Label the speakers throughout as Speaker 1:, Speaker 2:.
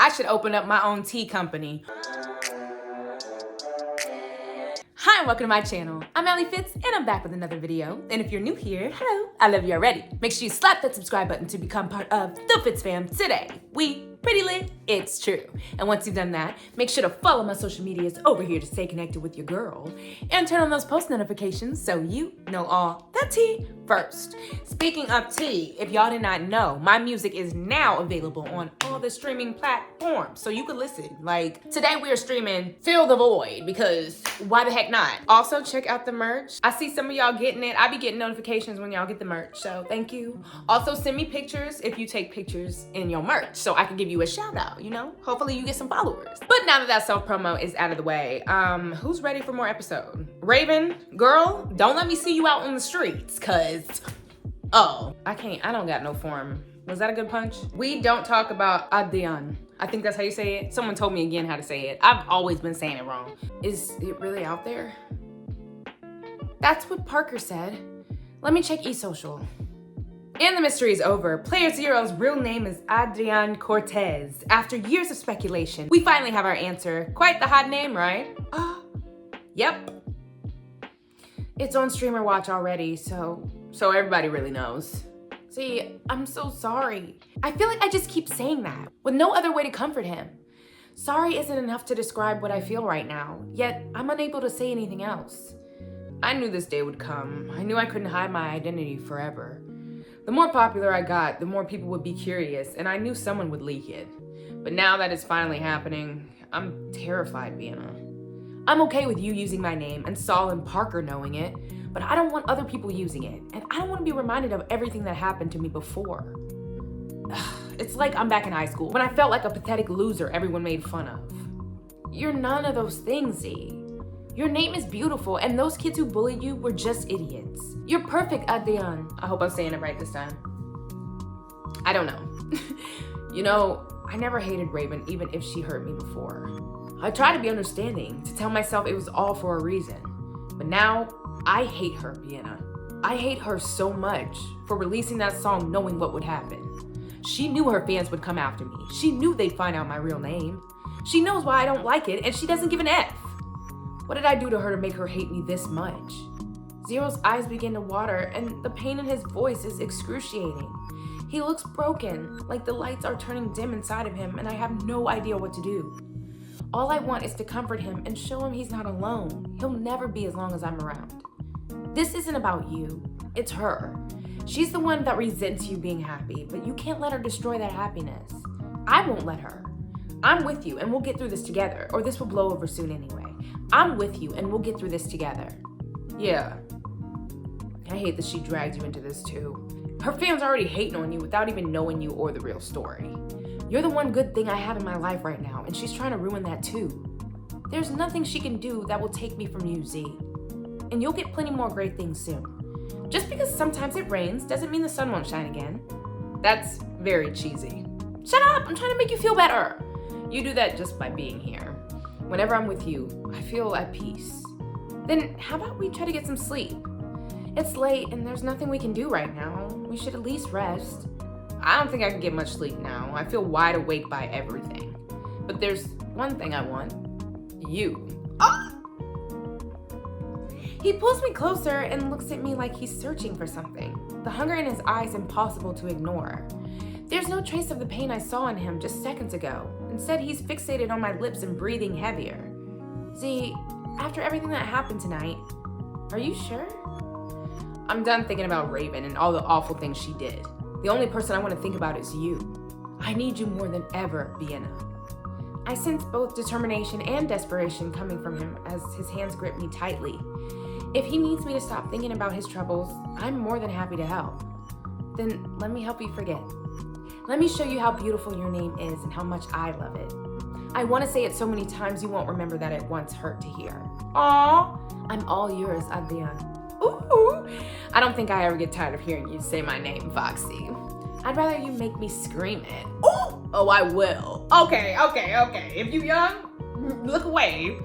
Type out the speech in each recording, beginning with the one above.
Speaker 1: I should open up my own tea company. Hi and welcome to my channel. I'm Allie Fitz and I'm back with another video. And if you're new here, hello, I love you already. Make sure you slap that subscribe button to become part of the FITZFAM today. We pretty lit, it's true. And once you've done that, make sure to follow my social medias over here to stay connected with your girl and turn on those post notifications so you know all the tea first. Speaking of tea, if y'all did not know, my music is now available on all the streaming platforms, so you can listen. Like today we are streaming Fill the Void because why the heck not? Also check out the merch. I see some of y'all getting it. I be getting notifications when y'all get the merch, so thank you. Also send me pictures if you take pictures in your merch so I can give you a shout out, you know? Hopefully you get some followers. But now that that self-promo is out of the way, who's ready for more episode? Raven, girl, don't let me see you out on the streets, cause, oh, I don't got no form. Was that a good punch? We don't talk about Adrian. I think that's how you say it. Someone told me again how to say it. I've always been saying it wrong. Is it really out there? That's what Parker said. Let me check eSocial. And the mystery is over. Player Zero's real name is Adrian Cortez. After years of speculation, we finally have our answer. Quite the hot name, right? Yep. It's on Streamer Watch already, so everybody really knows. See, I'm so sorry. I feel like I just keep saying that, with no other way to comfort him. Sorry isn't enough to describe what I feel right now, yet I'm unable to say anything else. I knew this day would come. I knew I couldn't hide my identity forever. The more popular I got, the more people would be curious, and I knew someone would leak it. But now that it's finally happening, I'm terrified, Vienna. I'm okay with you using my name and Saul and Parker knowing it, but I don't want other people using it, and I don't want to be reminded of everything that happened to me before. It's like I'm back in high school, when I felt like a pathetic loser everyone made fun of. You're none of those things, Z. Your name is beautiful, and those kids who bullied you were just idiots. You're perfect, Adrian. I hope I'm saying it right this time. I don't know. You know, I never hated Raven, even if she hurt me before. I tried to be understanding, to tell myself it was all for a reason. But now, I hate her, Vienna. I hate her so much for releasing that song knowing what would happen. She knew her fans would come after me. She knew they'd find out my real name. She knows why I don't like it, and she doesn't give an F. What did I do to her to make her hate me this much? Zero's eyes begin to water, and the pain in his voice is excruciating. He looks broken, like the lights are turning dim inside of him, and I have no idea what to do. All I want is to comfort him and show him he's not alone. He'll never be as long as I'm around. This isn't about you, it's her. She's the one that resents you being happy, but you can't let her destroy that happiness. I won't let her. I'm with you and we'll get through this together, or this will blow over soon anyway. I'm with you and we'll get through this together. Yeah. I hate that she dragged you into this too. Her fans are already hating on you without even knowing you or the real story. You're the one good thing I have in my life right now, and she's trying to ruin that too. There's nothing she can do that will take me from you, Z. And you'll get plenty more great things soon. Just because sometimes it rains doesn't mean the sun won't shine again. That's very cheesy. Shut up, I'm trying to make you feel better. You do that just by being here. Whenever I'm with you, I feel at peace. Then how about we try to get some sleep? It's late and there's nothing we can do right now. We should at least rest. I don't think I can get much sleep now. I feel wide awake by everything. But there's one thing I want. You. Oh! He pulls me closer and looks at me like he's searching for something. The hunger in his eyes impossible to ignore. There's no trace of the pain I saw in him just seconds ago. Instead, he's fixated on my lips and breathing heavier. Z, after everything that happened tonight, are you sure? I'm done thinking about Raven and all the awful things she did. The only person I want to think about is you. I need you more than ever, Vienna. I sense both determination and desperation coming from him as his hands grip me tightly. If he needs me to stop thinking about his troubles, I'm more than happy to help. Then let me help you forget. Let me show you how beautiful your name is and how much I love it. I want to say it so many times you won't remember that it once hurt to hear. Aww, I'm all yours, Adrian. Ooh, I don't think I ever get tired of hearing you say my name, Foxy. I'd rather you make me scream it. Ooh, oh, I will. Okay. If you young, look away.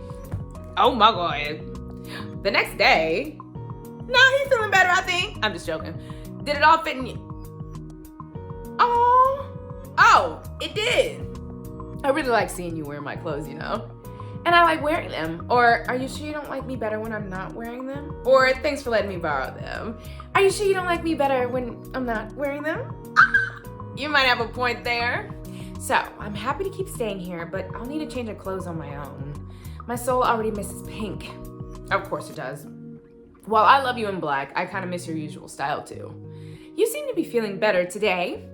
Speaker 1: Oh my God. The next day, nah, he's feeling better, I think. I'm just joking. Did it all fit in you? Oh, it did. I really like seeing you wear my clothes, you know? And I like wearing them. Or are you sure you don't like me better when I'm not wearing them? Or thanks for letting me borrow them. Are you sure you don't like me better when I'm not wearing them? You might have a point there. So, I'm happy to keep staying here, but I'll need a change of clothes on my own. My soul already misses pink. Of course it does. While I love you in black, I kind of miss your usual style too. You seem to be feeling better today.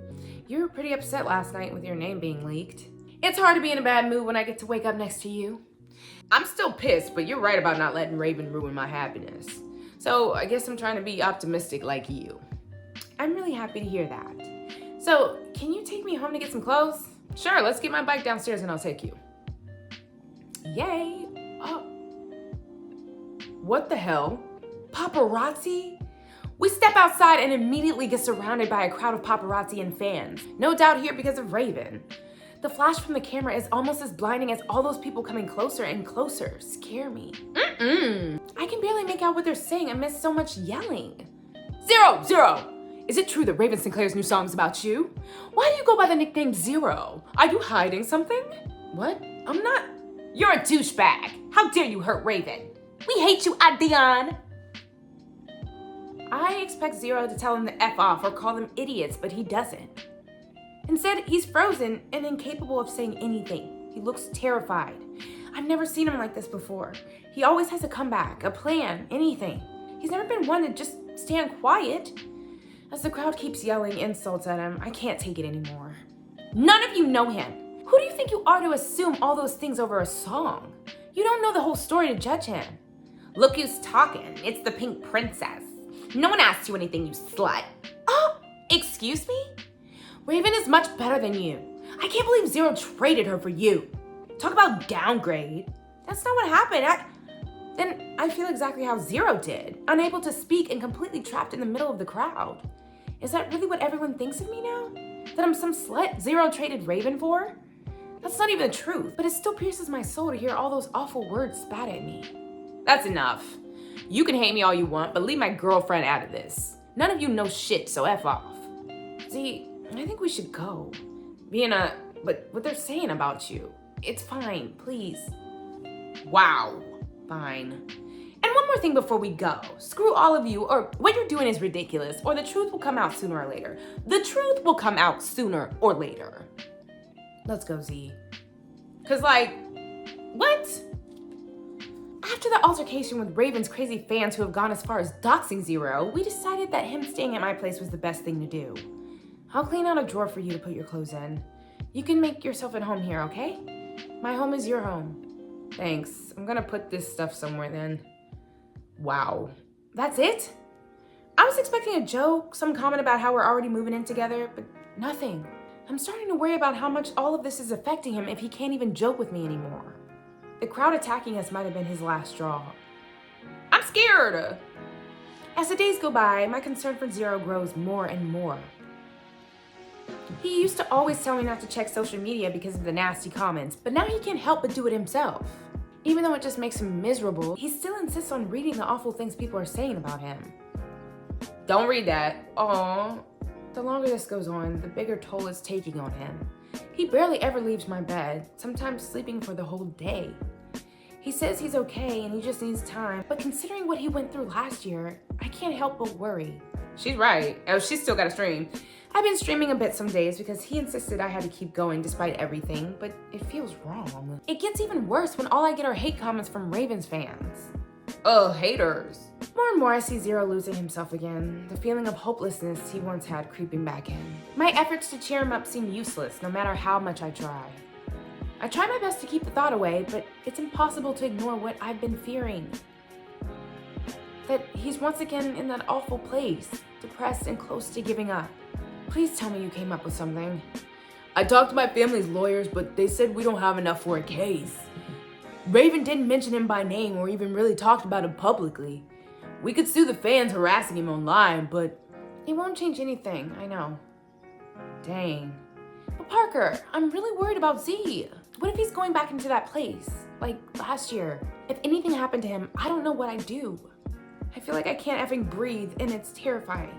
Speaker 1: You were pretty upset last night with your name being leaked. It's hard to be in a bad mood when I get to wake up next to you. I'm still pissed, but you're right about not letting Raven ruin my happiness. So I guess I'm trying to be optimistic like you. I'm really happy to hear that. So can you take me home to get some clothes? Sure, let's get my bike downstairs and I'll take you. Yay. Oh. What the hell? Paparazzi? We step outside and immediately get surrounded by a crowd of paparazzi and fans. No doubt here because of Raven. The flash from the camera is almost as blinding as all those people coming closer and closer. Scare me. I can barely make out what they're saying amidst so much yelling. Zero, Zero! Is it true that Raven Sinclair's new song's about you? Why do you go by the nickname Zero? Are you hiding something? What? I'm not. You're a douchebag. How dare you hurt Raven? We hate you, Adion. I expect Zero to tell him to F off or call them idiots, but he doesn't. Instead, he's frozen and incapable of saying anything. He looks terrified. I've never seen him like this before. He always has a comeback, a plan, anything. He's never been one to just stand quiet. As the crowd keeps yelling insults at him, I can't take it anymore. None of you know him. Who do you think you are to assume all those things over a song? You don't know the whole story to judge him. Look who's talking. It's the Pink Princess. No one asked you anything, you slut. Oh, excuse me? Raven is much better than you. I can't believe Zero traded her for you. Talk about downgrade. That's not what happened. Then I feel exactly how Zero did. Unable to speak and completely trapped in the middle of the crowd. Is that really what everyone thinks of me now? That I'm some slut Zero traded Raven for? That's not even the truth, but it still pierces my soul to hear all those awful words spat at me. That's enough. You can hate me all you want, but leave my girlfriend out of this. None of you know shit, so F off. See, I think we should go. But what they're saying about you, it's fine, please. Wow, fine. And one more thing before we go. Screw all of you, or what you're doing is ridiculous, or the truth will come out sooner or later. The truth will come out sooner or later. Let's go, Z. Cause what? After the altercation with Raven's crazy fans who have gone as far as doxing Zero, we decided that him staying at my place was the best thing to do. I'll clean out a drawer for you to put your clothes in. You can make yourself at home here, okay? My home is your home. Thanks. I'm gonna put this stuff somewhere then. Wow. That's it? I was expecting a joke, some comment about how we're already moving in together, but nothing. I'm starting to worry about how much all of this is affecting him if he can't even joke with me anymore. The crowd attacking us might have been his last straw. I'm scared! As the days go by, my concern for Zero grows more and more. He used to always tell me not to check social media because of the nasty comments, but now he can't help but do it himself. Even though it just makes him miserable, he still insists on reading the awful things people are saying about him. Don't read that. Aww. The longer this goes on, the bigger toll it's taking on him. He barely ever leaves my bed, sometimes sleeping for the whole day. He says he's okay and he just needs time, but considering what he went through last year, I can't help but worry. She's right. Oh, she's still got to stream. I've been streaming a bit some days because he insisted I had to keep going despite everything, but it feels wrong. It gets even worse when all I get are hate comments from Raven's fans. Ugh, haters. More and more I see Zero losing himself again, the feeling of hopelessness he once had creeping back in. My efforts to cheer him up seem useless no matter how much I try. I try my best to keep the thought away, but it's impossible to ignore what I've been fearing. That he's once again in that awful place, depressed and close to giving up. Please tell me you came up with something. I talked to my family's lawyers, but they said we don't have enough for a case. Raven didn't mention him by name or even really talked about him publicly. We could sue the fans harassing him online, but it won't change anything, I know. Dang. But Parker, I'm really worried about Z. What if he's going back into that place, like last year? If anything happened to him, I don't know what I'd do. I feel like I can't effing breathe, and it's terrifying.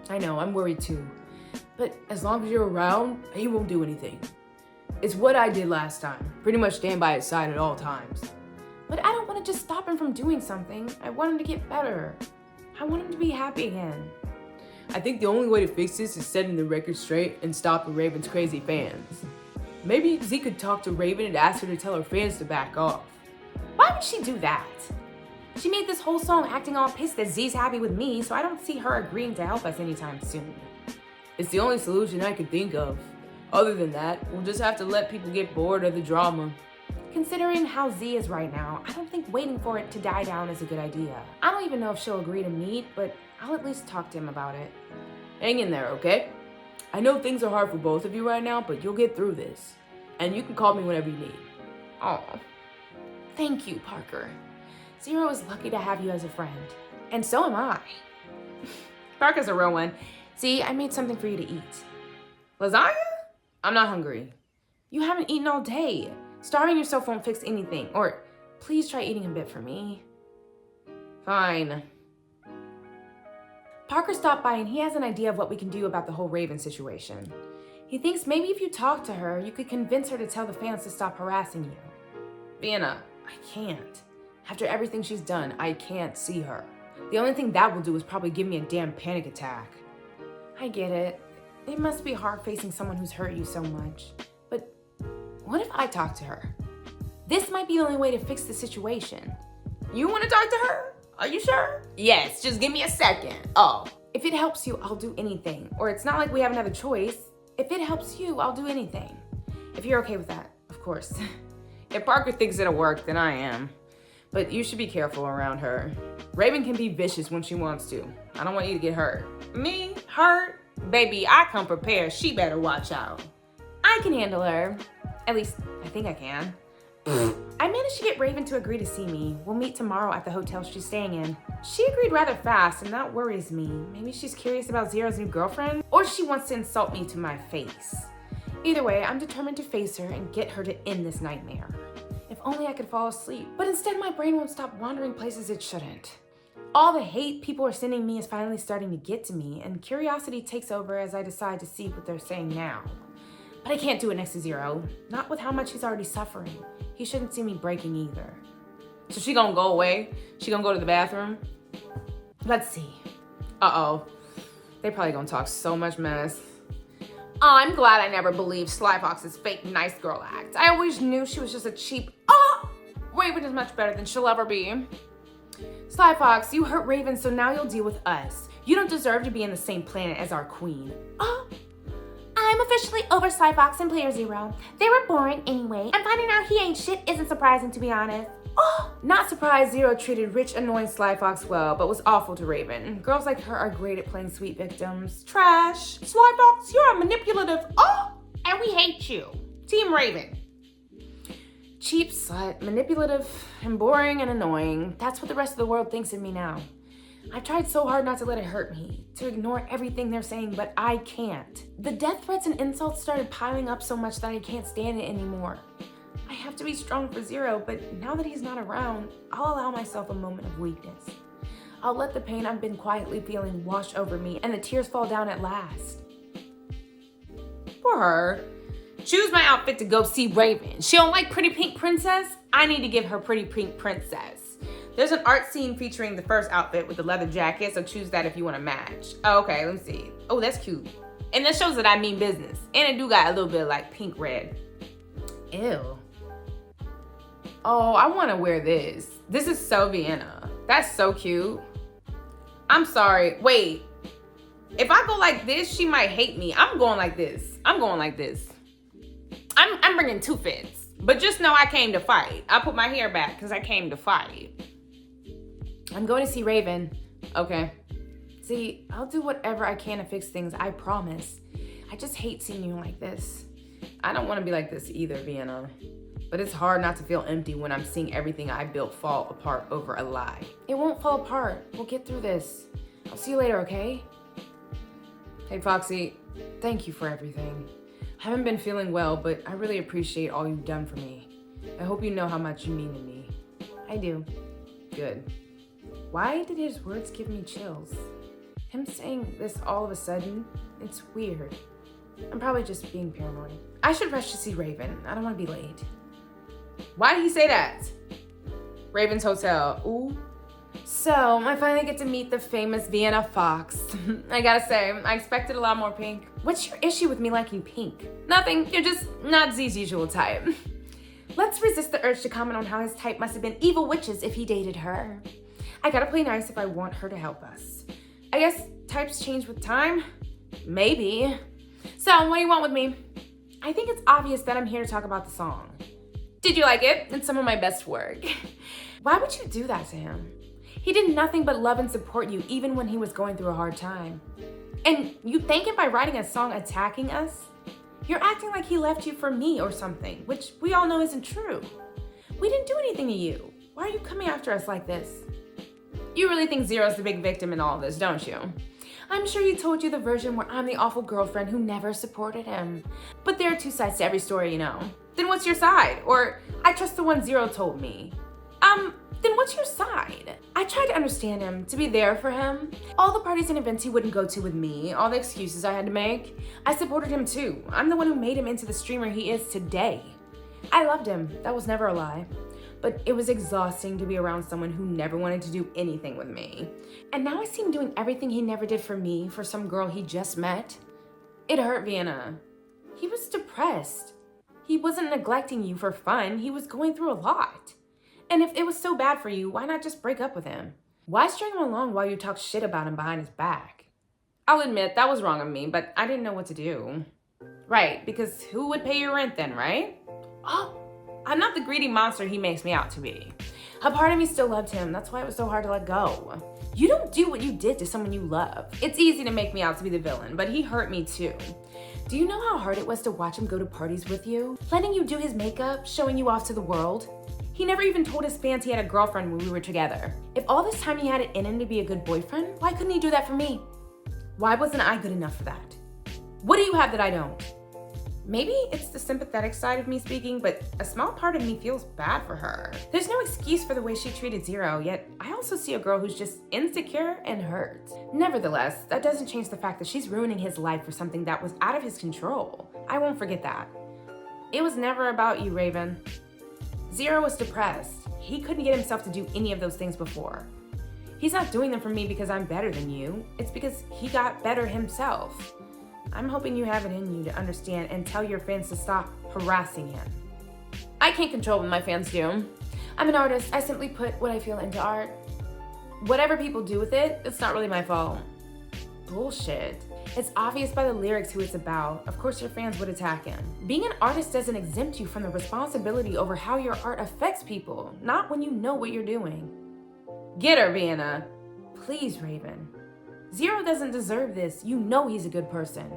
Speaker 1: I know, I'm worried too. But as long as you're around, he won't do anything. It's what I did last time. Pretty much stand by his side at all times. But I don't want to just stop him from doing something. I want him to get better. I want him to be happy again. I think the only way to fix this is setting the record straight and stopping Raven's crazy fans. Maybe Z could talk to Raven and ask her to tell her fans to back off. Why would she do that? She made this whole song acting all pissed that Z's happy with me, so I don't see her agreeing to help us anytime soon. It's the only solution I can think of. Other than that, we'll just have to let people get bored of the drama. Considering how Z is right now, I don't think waiting for it to die down is a good idea. I don't even know if she'll agree to meet, but I'll at least talk to him about it.
Speaker 2: Hang in there, okay? I know things are hard for both of you right now, but you'll get through this. And you can call me whenever you need.
Speaker 1: Oh, thank you, Parker. Zero is lucky to have you as a friend. And so am I. Parker's a real one. See, I made something for you to eat. Lasagna? I'm not hungry. You haven't eaten all day. Starving yourself won't fix anything. Or please try eating a bit for me. Fine. Parker stopped by and he has an idea of what we can do about the whole Raven situation. He thinks maybe if you talk to her, you could convince her to tell the fans to stop harassing you. Vienna, I can't. After everything she's done, I can't see her. The only thing that will do is probably give me a damn panic attack. I get it. It must be hard facing someone who's hurt you so much. But what if I talk to her? This might be the only way to fix the situation. You want to talk to her? Are you sure? Yes, just give me a second. Oh. If it helps you, I'll do anything. Or it's not like we have another choice. If it helps you, I'll do anything. If you're okay with that, of course. If Parker thinks it'll work, then I am. But you should be careful around her. Raven can be vicious when she wants to. I don't want you to get hurt. Me? Hurt? Baby, I come prepared. She better watch out. I can handle her. At least, I think I can. I managed to get Raven to agree to see me. We'll meet tomorrow at the hotel she's staying in. She agreed rather fast, and that worries me. Maybe she's curious about Zero's new girlfriend, or she wants to insult me to my face. Either way, I'm determined to face her and get her to end this nightmare. If only I could fall asleep. But instead, my brain won't stop wandering places it shouldn't. All the hate people are sending me is finally starting to get to me, and curiosity takes over as I decide to see what they're saying now. But I can't do it next to Zero. Not with how much he's already suffering. He shouldn't see me breaking either.
Speaker 2: So she gonna go away? She gonna go to the bathroom?
Speaker 1: Let's see.
Speaker 2: Uh-oh. They probably gonna talk so much mess.
Speaker 1: Oh, I'm glad I never believed Slyfox's fake nice girl act. I always knew she was just a cheap, oh! Raven is much better than she'll ever be. Slyfox, you hurt Raven, so now you'll deal with us. You don't deserve to be in the same planet as our queen. Oh, I'm officially over Slyfox and Player Zero. They were boring anyway, and finding out he ain't shit isn't surprising, to be honest. Oh, not surprised Zero treated rich, annoying Slyfox well, but was awful to Raven. Girls like her are great at playing sweet victims. Trash. Slyfox, you're a manipulative, and we hate you. Team Raven. Cheap slut, manipulative, and boring and annoying. That's what the rest of the world thinks of me now. I've tried so hard not to let it hurt me, to ignore everything they're saying, but I can't. The death threats and insults started piling up so much that I can't stand it anymore. I have to be strong for Zero, but now that he's not around, I'll allow myself a moment of weakness. I'll let the pain I've been quietly feeling wash over me and the tears fall down at last.
Speaker 2: For her. Choose my outfit to go see Raven. She don't like Pretty Pink Princess? I need to give her Pretty Pink Princess. There's an art scene featuring the first outfit with the leather jacket, so choose that if you want to match. Oh, okay, let me see. Oh, that's cute. And that shows that I mean business. And it do got a little bit of like pink red.
Speaker 1: Ew.
Speaker 2: Oh, I want to wear this. This is so Vienna. That's so cute. I'm sorry. Wait. If I go like this, she might hate me. I'm going like this. I'm going like this. I'm bringing two fits. But just know I came to fight. I put my hair back because I came to fight.
Speaker 1: I'm going to see Raven.
Speaker 2: Okay.
Speaker 1: See, I'll do whatever I can to fix things, I promise. I just hate seeing you like this.
Speaker 2: I don't want to be like this either, Vienna. But it's hard not to feel empty when I'm seeing everything I built fall apart over a lie.
Speaker 1: It won't fall apart. We'll get through this. I'll see you later, okay?
Speaker 2: Hey, Foxy.
Speaker 1: Thank you for everything.
Speaker 2: I haven't been feeling well, but I really appreciate all you've done for me. I hope you know how much you mean to me.
Speaker 1: I do.
Speaker 2: Good.
Speaker 1: Why did his words give me chills? Him saying this all of a sudden, it's weird.
Speaker 2: I'm probably just being paranoid. I should rush to see Raven. I don't want to be late. Why did he say that? Raven's hotel. Ooh. So, I finally get to meet the famous Vienna Fox. I gotta say, I expected a lot more pink. What's your issue with me liking pink? Nothing, you're just not Z's usual type. Let's resist the urge to comment on how his type must have been evil witches if he dated her. I gotta play nice if I want her to help us. I guess types change with time? Maybe. So, what do you want with me? I think it's obvious that I'm here to talk about the song. Did you like it? It's some of my best work. Why would you do that to him? He did nothing but love and support you even when he was going through a hard time. And you thank him by writing a song attacking us? You're acting like he left you for me or something, which we all know isn't true. We didn't do anything to you. Why are you coming after us like this? You really think Zero's the big victim in all of this, don't you? I'm sure he told you the version where I'm the awful girlfriend who never supported him. But there are two sides to every story, you know. Then what's your side? Or, I trust the one Zero told me. Then what's your side? I tried to understand him, to be there for him. All the parties and events he wouldn't go to with me, all the excuses I had to make. I supported him too. I'm the one who made him into the streamer he is today. I loved him, that was never a lie. But it was exhausting to be around someone who never wanted to do anything with me. And now I see him doing everything he never did for me, for some girl he just met. It hurt Vienna. He was depressed. He wasn't neglecting you for fun, he was going through a lot. And if it was so bad for you, why not just break up with him? Why string him along while you talk shit about him behind his back? I'll admit, that was wrong of me, but I didn't know what to do. Right, because who would pay your rent then, right? Oh, I'm not the greedy monster he makes me out to be. A part of me still loved him, that's why it was so hard to let go. You don't do what you did to someone you love. It's easy to make me out to be the villain, but he hurt me too. Do you know how hard it was to watch him go to parties with you? Letting you do his makeup, showing you off to the world? He never even told his fans he had a girlfriend when we were together. If all this time he had it in him to be a good boyfriend, why couldn't he do that for me? Why wasn't I good enough for that? What do you have that I don't? Maybe it's the sympathetic side of me speaking, but a small part of me feels bad for her. There's no excuse for the way she treated Zero, yet I also see a girl who's just insecure and hurt. Nevertheless, that doesn't change the fact that she's ruining his life for something that was out of his control. I won't forget that. It was never about you, Raven. Zero was depressed. He couldn't get himself to do any of those things before. He's not doing them for me because I'm better than you. It's because he got better himself. I'm hoping you have it in you to understand and tell your fans to stop harassing him. I can't control what my fans do. I'm an artist. I simply put what I feel into art. Whatever people do with it, it's not really my fault. Bullshit. It's obvious by the lyrics who it's about. Of course your fans would attack him. Being an artist doesn't exempt you from the responsibility over how your art affects people, not when you know what you're doing. Get her, Vienna. Please, Raven. Zero doesn't deserve this. You know he's a good person.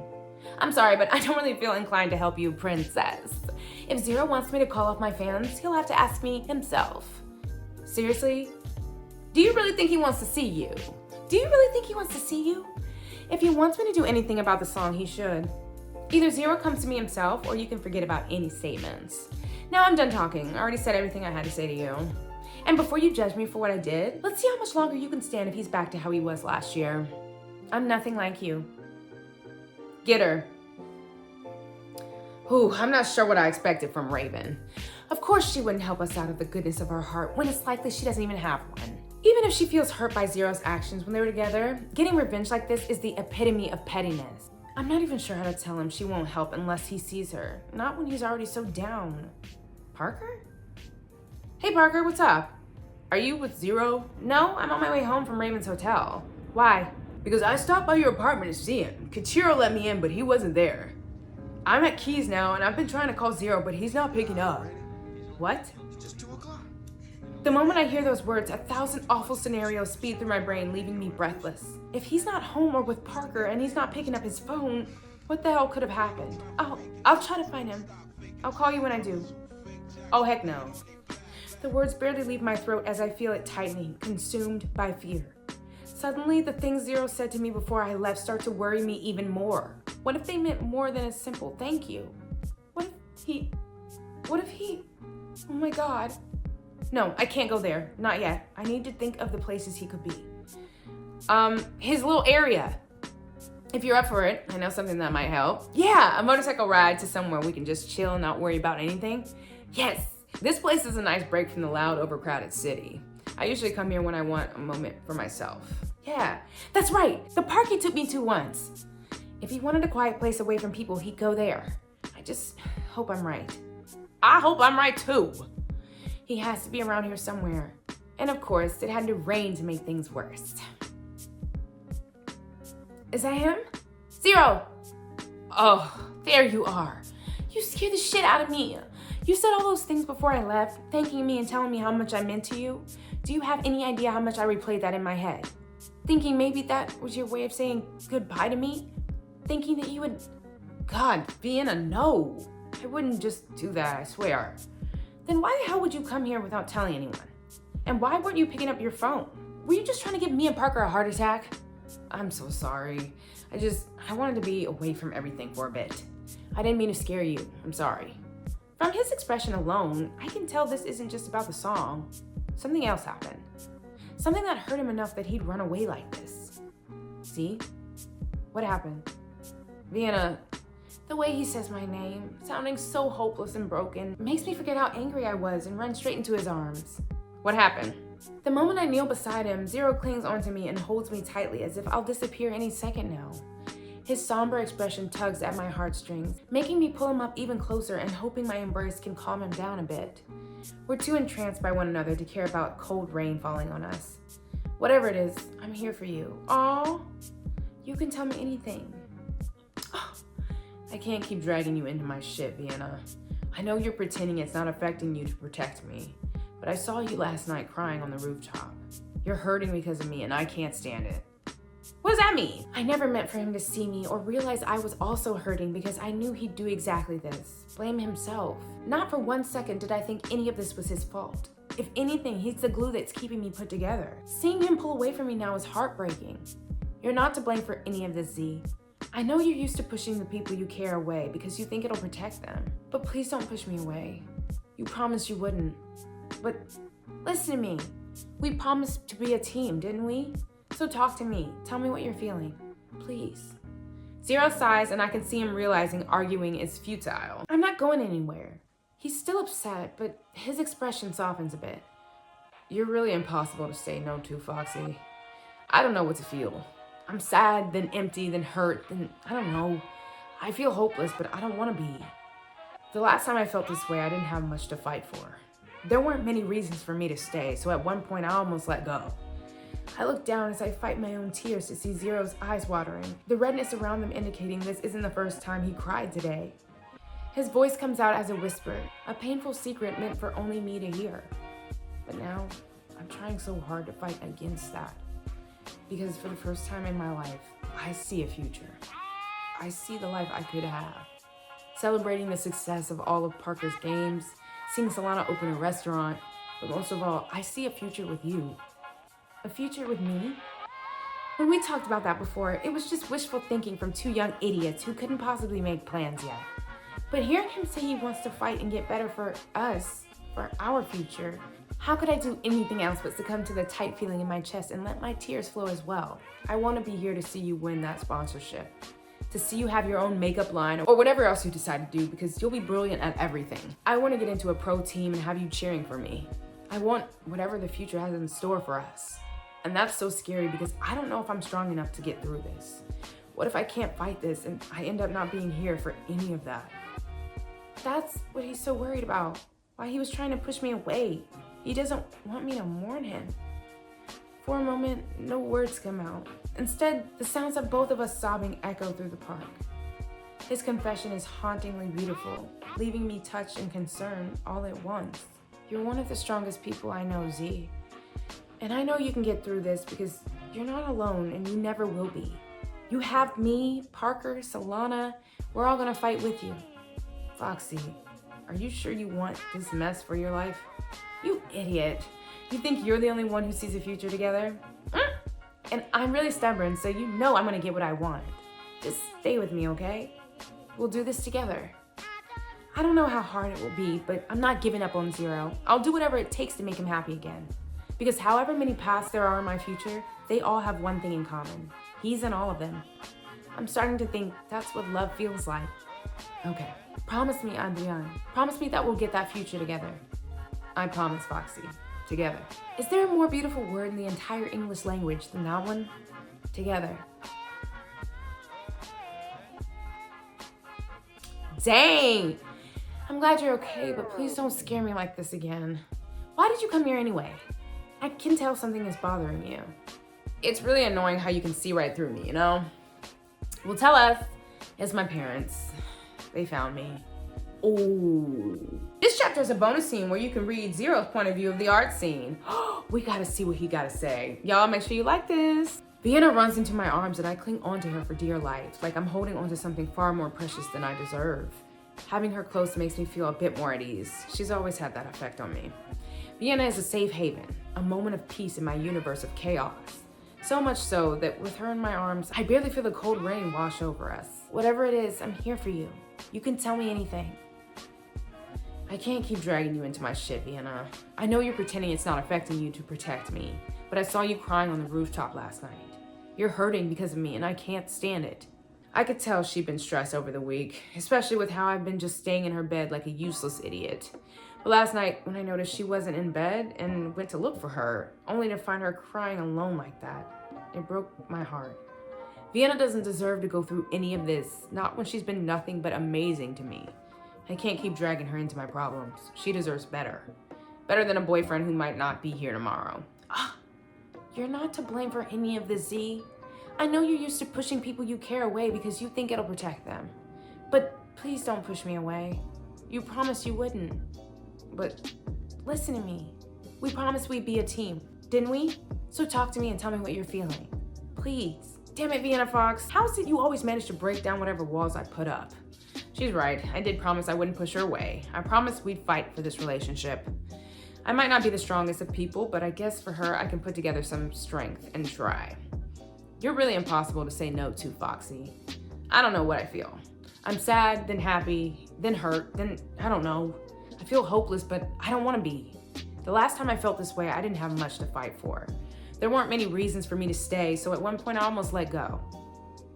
Speaker 2: I'm sorry, but I don't really feel inclined to help you, princess. If Zero wants me to call off my fans, he'll have to ask me himself. Seriously? Do you really think he wants to see you? Do you really think he wants to see you? If he wants me to do anything about the song, he should. Either Zero comes to me himself, or you can forget about any statements. Now I'm done talking. I already said everything I had to say to you. And before you judge me for what I did, let's see how much longer you can stand if he's back to how he was last year. I'm nothing like you. Get her. Ooh, I'm not sure what I expected from Raven. Of course she wouldn't help us out of the goodness of her heart when it's likely she doesn't even have one. Even if she feels hurt by Zero's actions when they were together, getting revenge like this is the epitome of pettiness. I'm not even sure how to tell him she won't help unless he sees her. Not when he's already so down. Parker? Hey Parker, what's up? Are you with Zero? No, I'm on my way home from Raven's hotel. Why? Because I stopped by your apartment to see him. Kachiro let me in, but he wasn't there. I'm at Keys now, and I've been trying to call Zero, but he's not picking up. What? It's just 2 o'clock. The moment I hear those words, 1,000 awful scenarios speed through my brain, leaving me breathless. If he's not home or with Parker and he's not picking up his phone, what the hell could have happened? I'll try to find him. I'll call you when I do. Oh, heck no. The words barely leave my throat as I feel it tightening, consumed by fear. Suddenly, the things Zero said to me before I left start to worry me even more. What if they meant more than a simple thank you? What if he, oh my God. No, I can't go there, not yet. I need to think of the places he could be. His little area. If you're up for it, I know something that might help. Yeah, a motorcycle ride to somewhere we can just chill and not worry about anything. Yes, this place is a nice break from the loud, overcrowded city. I usually come here when I want a moment for myself. Yeah, that's right. The park he took me to once. If he wanted a quiet place away from people, he'd go there. I just hope I'm right. I hope I'm right too. He has to be around here somewhere. And of course, it had to rain to make things worse. Is that him? Zero! Oh, there you are. You scared the shit out of me. You said all those things before I left, thanking me and telling me how much I meant to you. Do you have any idea how much I replayed that in my head? Thinking maybe that was your way of saying goodbye to me? Thinking that you would... God, Vienna, no. I wouldn't just do that, I swear. Then why the hell would you come here without telling anyone? And why weren't you picking up your phone? Were you just trying to give me and Parker a heart attack? I'm so sorry. I wanted to be away from everything for a bit. I didn't mean to scare you. I'm sorry. From his expression alone, I can tell this isn't just about the song. Something else happened. Something that hurt him enough that he'd run away like this. See? What happened? Vienna, the way he says my name, sounding so hopeless and broken, makes me forget how angry I was and run straight into his arms. What happened? The moment I kneel beside him, Zero clings onto me and holds me tightly as if I'll disappear any second now. His somber expression tugs at my heartstrings, making me pull him up even closer and hoping my embrace can calm him down a bit. We're too entranced by one another to care about cold rain falling on us. Whatever it is, I'm here for you. Aww, you can tell me anything. I can't keep dragging you into my shit, Vienna. I know you're pretending it's not affecting you to protect me, but I saw you last night crying on the rooftop. You're hurting because of me and I can't stand it. What does that mean? I never meant for him to see me or realize I was also hurting because I knew he'd do exactly this. Blame himself. Not for 1 second did I think any of this was his fault. If anything, he's the glue that's keeping me put together. Seeing him pull away from me now is heartbreaking. You're not to blame for any of this, Z. I know you're used to pushing the people you care away because you think it'll protect them. But please don't push me away. You promised you wouldn't. But listen to me. We promised to be a team, didn't we? So talk to me. Tell me what you're feeling. Please. Zero sighs and I can see him realizing arguing is futile. I'm not going anywhere. He's still upset, but his expression softens a bit. You're really impossible to say no to, Foxy. I don't know what to feel. I'm sad, then empty, then hurt, then I don't know. I feel hopeless, but I don't want to be. The last time I felt this way, I didn't have much to fight for. There weren't many reasons for me to stay, so at one point I almost let go. I look down as I fight my own tears to see Zero's eyes watering, the redness around them indicating this isn't the first time he cried today. His voice comes out as a whisper, a painful secret meant for only me to hear. But now, I'm trying so hard to fight against that. Because for the first time in my life, I see a future. I see the life I could have. Celebrating the success of all of Parker's games, seeing Solana open a restaurant, but most of all, I see a future with you. A future with me? When we talked about that before, it was just wishful thinking from two young idiots who couldn't possibly make plans yet. But hearing him say he wants to fight and get better for us, for our future, how could I do anything else but succumb to the tight feeling in my chest and let my tears flow as well? I want to be here to see you win that sponsorship. To see you have your own makeup line or whatever else you decide to do because you'll be brilliant at everything. I want to get into a pro team and have you cheering for me. I want whatever the future has in store for us. And that's so scary because I don't know if I'm strong enough to get through this. What if I can't fight this and I end up not being here for any of that? That's what he's so worried about. Why he was trying to push me away. He doesn't want me to mourn him. For a moment, no words come out. Instead, the sounds of both of us sobbing echo through the park. His confession is hauntingly beautiful, leaving me touched and concerned all at once. You're one of the strongest people I know, Z. And I know you can get through this because you're not alone and you never will be. You have me, Parker, Solana. We're all gonna fight with you. Foxy, are you sure you want this mess for your life? You idiot. You think you're the only one who sees a future together? And I'm really stubborn, so you know I'm gonna get what I want. Just stay with me, okay? We'll do this together. I don't know how hard it will be, but I'm not giving up on Zero. I'll do whatever it takes to make him happy again. Because however many paths there are in my future, they all have one thing in common. He's in all of them.
Speaker 1: I'm starting to think that's what love feels like. Okay, promise me, Adrian. Promise me that we'll get that future together.
Speaker 2: I promise, Foxy. Together.
Speaker 1: Is there a more beautiful word in the entire English language than that one? Together. Dang! I'm glad you're okay, but please don't scare me like this again. Why did you come here anyway? I can tell something is bothering you.
Speaker 2: It's really annoying how you can see right through me, you know?
Speaker 1: Well, tell us. It's my parents. They found me.
Speaker 2: Ooh. This chapter is a bonus scene where you can read Zero's point of view of the art scene.
Speaker 1: We gotta see what he gotta say.
Speaker 2: Y'all make sure you like this.
Speaker 1: Vienna runs into my arms and I cling onto her for dear life, like I'm holding onto something far more precious than I deserve. Having her close makes me feel a bit more at ease. She's always had that effect on me. Vienna is a safe haven, a moment of peace in my universe of chaos. So much so that with her in my arms, I barely feel the cold rain wash over us. Whatever it is, I'm here for you. You can tell me anything. I can't keep dragging you into my shit, Vienna. I know you're pretending it's not affecting you to protect me, but I saw you crying on the rooftop last night. You're hurting because of me, and I can't stand it. I could tell she'd been stressed over the week, especially with how I've been just staying in her bed like a useless idiot. But last night, when I noticed she wasn't in bed and went to look for her, only to find her crying alone like that, it broke my heart. Vienna doesn't deserve to go through any of this, not when she's been nothing but amazing to me. I can't keep dragging her into my problems. She deserves better. Better than a boyfriend who might not be here tomorrow. You're not to blame for any of this, Z. I know you're used to pushing people you care away because you think it'll protect them. But please don't push me away. You promised you wouldn't. But listen to me. We promised we'd be a team, didn't we? So talk to me and tell me what you're feeling. Please. Damn it, Vienna Fox. How is it you always manage to break down whatever walls I put up?
Speaker 2: She's right. I did promise I wouldn't push her away. I promised we'd fight for this relationship. I might not be the strongest of people, but I guess for her, I can put together some strength and try. You're really impossible to say no to, Foxy. I don't know what I feel. I'm sad, then happy, then hurt, then I don't know. I feel hopeless, but I don't want to be. The last time I felt this way, I didn't have much to fight for. There weren't many reasons for me to stay, so at one point I almost let go.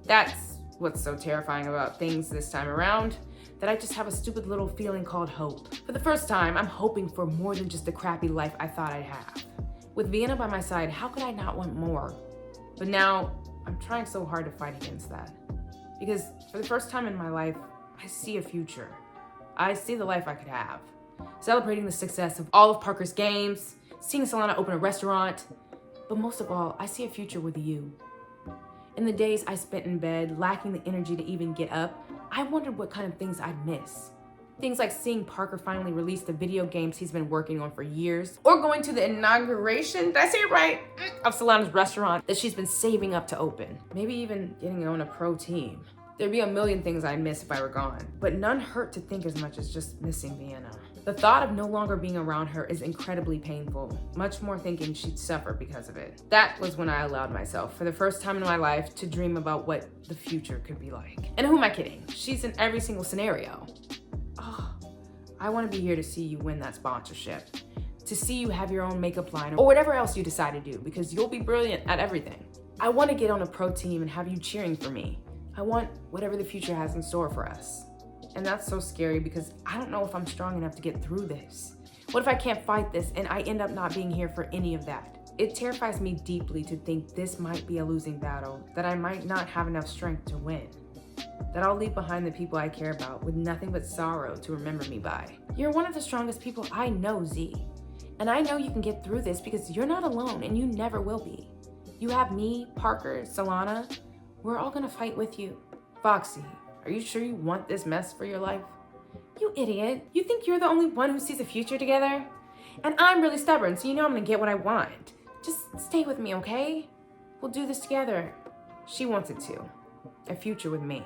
Speaker 2: That's what's so terrifying about things this time around, that I just have a stupid little feeling called hope. For the first time, I'm hoping for more than just the crappy life I thought I'd have. With Vienna by my side, how could I not want more? But now, I'm trying so hard to fight against that. Because for the first time in my life, I see a future. I see the life I could have. Celebrating the success of all of Parker's games, seeing Solana open a restaurant, but most of all, I see a future with you. In the days I spent in bed, lacking the energy to even get up, I wondered what kind of things I'd miss. Things like seeing Parker finally release the video games he's been working on for years, or going to the inauguration, did I say it right, of Solana's restaurant that she's been saving up to open. Maybe even getting on a pro team. There'd be a million things I'd miss if I were gone, but none hurt to think as much as just missing Vienna. The thought of no longer being around her is incredibly painful, much more thinking she'd suffer because of it. That was when I allowed myself, for the first time in my life, to dream about what the future could be like. And who am I kidding? She's in every single scenario. Oh, I want to be here to see you win that sponsorship, to see you have your own makeup line or whatever else you decide to do, because you'll be brilliant at everything. I want to get on a pro team and have you cheering for me. I want whatever the future has in store for us. And that's so scary because I don't know if I'm strong enough to get through this. What if I can't fight this and I end up not being here for any of that? It terrifies me deeply to think this might be a losing battle, that I might not have enough strength to win, that I'll leave behind the people I care about with nothing but sorrow to remember me by. You're one of the strongest people I know, Z. And I know you can get through this because you're not alone and you never will be. You have me, Parker, Solana. We're all gonna fight with you. Foxy, are you sure you want this mess for your life? You idiot. You think you're the only one who sees a future together? And I'm really stubborn, so you know I'm gonna get what I want. Just stay with me, okay? We'll do this together. She wants it too. A future with me.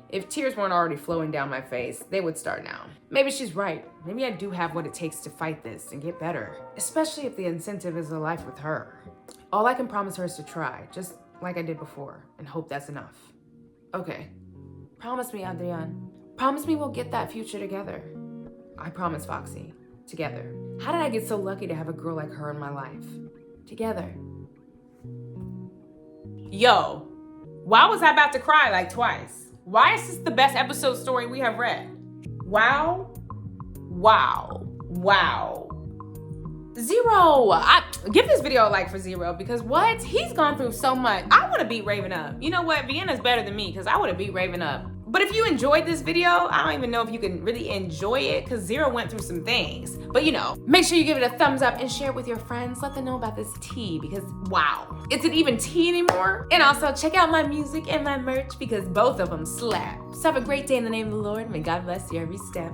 Speaker 2: If tears weren't already flowing down my face, they would start now. Maybe she's right. Maybe I do have what it takes to fight this and get better. Especially if the incentive is a life with her. All I can promise her is to try, just like I did before, and hope that's enough. Okay. Promise me, Adrian. Promise me we'll get that future together. I promise, Foxy. Together. How did I get so lucky to have a girl like her in my life? Together. Yo, Why was I about to cry like twice? Why is this the best episode story we have read? Wow. Wow. Wow. 0. I give this video a like for 0 because what? He's gone through so much. I want to beat Raven up. You know what? Vienna's better than me because I would have beat Raven up. But if you enjoyed this video, I don't even know if you can really enjoy it because 0 went through some things. But you know, make sure you give it a thumbs up and share it with your friends. Let them know about this tea because wow. Is it even tea anymore? And also check out my music and my merch because both of them slap. So have a great day in the name of the Lord. May God bless you every step.